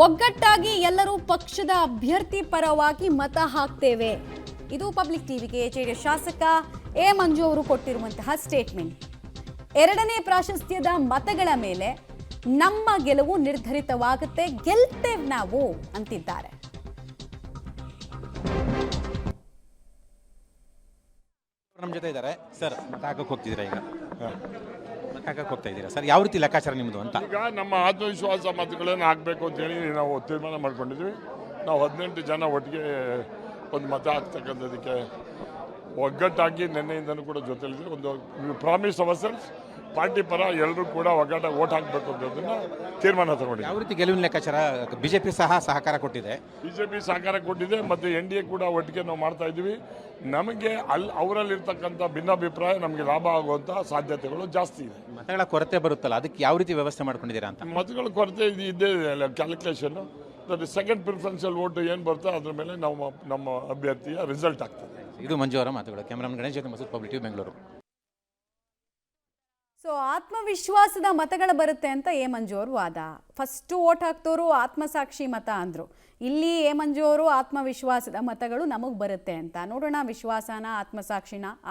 ಒಗ್ಗಟ್ಟಾಗಿ ಎಲ್ಲರೂ ಪಕ್ಷದ ಅಭ್ಯರ್ಥಿ ಪರವಾಗಿ ಮತ ಹಾಕ್ತೇವೆ. ಇದು ಪಬ್ಲಿಕ್ ಟಿವಿಗೆ ಜೆಡಿಎಸ್ ಶಾಸಕ ಎ ಮಂಜು ಅವರು ಕೊಟ್ಟಿರುವಂತಹ ಸ್ಟೇಟ್ಮೆಂಟ್. ಎರಡನೇ ಪ್ರಾಶಸ್ತ್ಯದ ಮತಗಳ ಮೇಲೆ ನಮ್ಮ ಗೆಲುವು ನಿರ್ಧರಿತವಾಗುತ್ತೆ, ಗೆಲ್ತೇವೆ ನಾವು ಅಂತಿದ್ದಾರೆ. ನಮ್ಮ ಜೊತೆ ಇದ್ದಾರೆ ಸರ್. ಮತ ಹಾಕಕ್ಕೆ ಹೋಗ್ತಿದ್ದೀರಾ ಈಗ? ಮತ ಹಾಕಕ್ಕೆ ಹೋಗ್ತಾ ಇದ್ದೀರಾ ಸರ್? ಯಾವ ರೀತಿ ಲೆಕ್ಕಾಚಾರ ನಿಮ್ಮದು ಅಂತ? ಈಗ ನಮ್ಮ ಆತ್ಮವಿಶ್ವಾಸ ಮತಗಳನ್ನು ಹಾಕಬೇಕು ಅಂತೇಳಿ ನಾವು ತೀರ್ಮಾನ ಮಾಡ್ಕೊಂಡಿದ್ವಿ. ನಾವು 18 ಜನ ಒಟ್ಟಿಗೆ ಒಂದು ಮತ ಹಾಕ್ತಕ್ಕಂಥದಕ್ಕೆ ಒಗ್ಗಟ್ಟಾಗಿ ನಿನ್ನೆಯಿಂದನೂ ಕೂಡ ಜೊತೆಲಿದ್ದೀವಿ. ಒಂದು ಪ್ರಾಮಿಸ್ ಅವರ್ಸೆಲ್ಸ್ ಪಾರ್ಟಿ ಪರ ಎಲ್ಲರೂ ಕೂಡ ಒಗ್ಗಟ್ಟಾಗಿ ಓಟ್ ಹಾಕಬೇಕು ಅನ್ನೋದನ್ನು ತೀರ್ಮಾನ ತಗೊಂಡಿದ್ದೀವಿ. ಯಾವ ರೀತಿ ಗೆಲುವಿನ ಲೆಕ್ಕಾಚಾರ? ಬಿಜೆಪಿ ಸಹ ಸಹಕಾರ ಕೊಟ್ಟಿದೆ, ಬಿಜೆಪಿ ಸಹಕಾರ ಕೊಟ್ಟಿದೆ ಮತ್ತು NDA ಕೂಡ ಒಟ್ಟಿಗೆ ನಾವು ಮಾಡ್ತಾ ಇದ್ದೀವಿ. ನಮಗೆ ಅವರಲ್ಲಿರ್ತಕ್ಕಂಥ ಭಿನ್ನಾಭಿಪ್ರಾಯ ನಮಗೆ ಲಾಭ ಆಗುವಂಥ ಸಾಧ್ಯತೆಗಳು ಜಾಸ್ತಿ ಇದೆ. ಮತಗಳ ಕೊರತೆ ಬರುತ್ತಲ್ಲ, ಅದಕ್ಕೆ ಯಾವ ರೀತಿ ವ್ಯವಸ್ಥೆ ಮಾಡ್ಕೊಂಡಿದ್ದೀರಾ ಅಂತ? ಮತಗಳ ಕೊರತೆ ಇದ್ದೇ ಇದೆ. ಕ್ಯಾಲ್ಕುಲೇಷನ್ನು ಸೆಕೆಂಡ್ ಪ್ರಿಫರೆನ್ಷಿಯಲ್ ವೋಟ್ ಏನು ಬರ್ತೋ ಅದ್ರ ಮೇಲೆ ನಾವು ನಮ್ಮ ಅಭ್ಯರ್ಥಿಯ ರಿಸಲ್ಟ್ ಆಗ್ತದೆ. ಇದು ಮಂಜು ಅವರ ಮಾತುಗಳು. ಕ್ಯಾಮರಾಮನ್ ಗಣೇಶ್ ಜೊತೆ Masood, public TV, Bengaluru. So ಆತ್ಮವಿಶ್ವಾಸದ ಮತಗಳು ಬರುತ್ತೆ ಅಂತ ಎ ಮಂಜು ಅವರು ವಾದ. ಫಸ್ಟು ಓಟ್ ಹಾಕ್ತೋರು ಆತ್ಮಸಾಕ್ಷಿ ಮತ ಅಂದರು. ಇಲ್ಲಿ ಎ ಮಂಜು ಅವರು ಆತ್ಮವಿಶ್ವಾಸದ ಮತಗಳು ನಮಗೆ ಬರುತ್ತೆ ಅಂತ. ನೋಡೋಣ, ವಿಶ್ವಾಸನ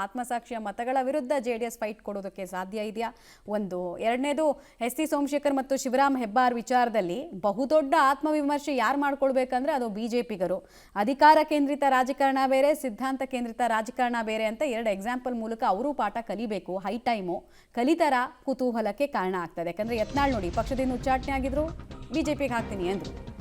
ಆತ್ಮಸಾಕ್ಷಿಯ ಮತಗಳ ವಿರುದ್ಧ JDS ಫೈಟ್ ಕೊಡೋದಕ್ಕೆ ಸಾಧ್ಯ ಇದೆಯಾ? ಒಂದು. ಎರಡನೇದು, ಎಸ್ ಸಿ ಸೋಮಶೇಖರ್ ಮತ್ತು ಶಿವರಾಮ್ ಹೆಬ್ಬಾರ್ ವಿಚಾರದಲ್ಲಿ ಬಹುದೊಡ್ಡ ಆತ್ಮವಿಮರ್ಶೆ ಯಾರು ಮಾಡ್ಕೊಳ್ಬೇಕಂದ್ರೆ ಅದು BJPಗರು. ಅಧಿಕಾರ ಕೇಂದ್ರಿತ ರಾಜಕಾರಣ ಬೇರೆ, ಸಿದ್ಧಾಂತ ಕೇಂದ್ರಿತ ರಾಜಕಾರಣ ಬೇರೆ ಅಂತ ಎರಡು ಎಕ್ಸಾಂಪಲ್ ಮೂಲಕ ಅವರು ಪಾಠ ಕಲಿಬೇಕು. High time. ಕಲಿತರ ಕುತೂಹಲಕ್ಕೆ ಕಾರಣ ಆಗ್ತದೆ. ಯಾಕಂದರೆ ಯತ್ನಾಳ್ ನೋಡಿ, ಪಕ್ಷದಿಂದ ಉಚ್ಚಾಟನೆ ಆಗಿದ್ರು, BJPಗೆ ಹಾಕ್ತೀನಿ ಅಂದರು.